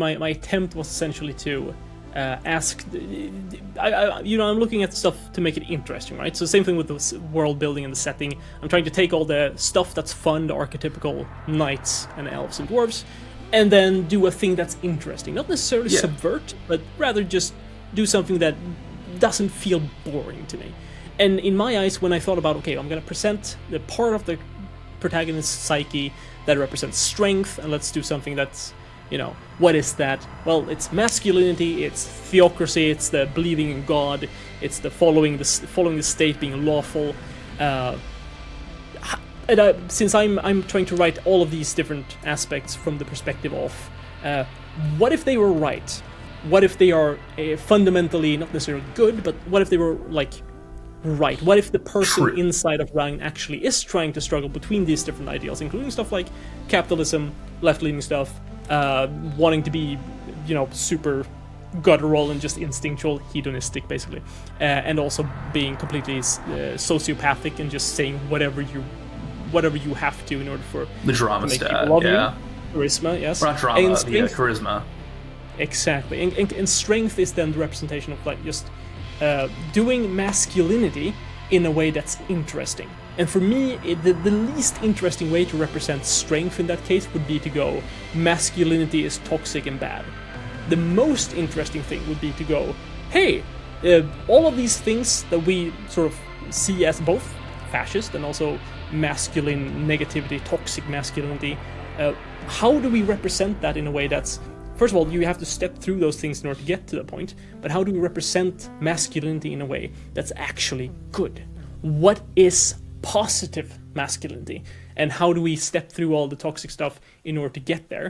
my attempt was essentially to ask. I'm looking at stuff to make it interesting, right? So same thing with the world building and the setting. I'm trying to take all the stuff that's fun, the archetypical knights and elves and dwarves, and then do a thing that's interesting. Not necessarily subvert, but rather just do something that doesn't feel boring to me. And in my eyes, when I thought about, okay, I'm going to present the part of the protagonist's psyche that represents strength, and let's do something that's, what is that? Well, it's masculinity, it's theocracy, it's the believing in God, it's the following the state being lawful. Since I'm trying to write all of these different aspects from the perspective of, what if they were right? What if they are fundamentally not necessarily good, but what if they were right? What if the person inside of Ragn actually is trying to struggle between these different ideals, including stuff like capitalism, left-leaning stuff, wanting to be, super guttural and just instinctual, hedonistic, basically, and also being completely sociopathic and just saying whatever you have to in order for the drama to make stat, people love you. Charisma, yes. Or not drama, charisma. Exactly, and strength is then the representation of just doing masculinity in a way that's interesting. And for me, the least interesting way to represent strength in that case would be to go, masculinity is toxic and bad. The most interesting thing would be to go, hey, all of these things that we sort of see as both fascist and also masculine negativity, toxic masculinity, how do we represent that in a way that's, first of all, you have to step through those things in order to get to the point, but how do we represent masculinity in a way that's actually good? What is positive masculinity? And how do we step through all the toxic stuff in order to get there?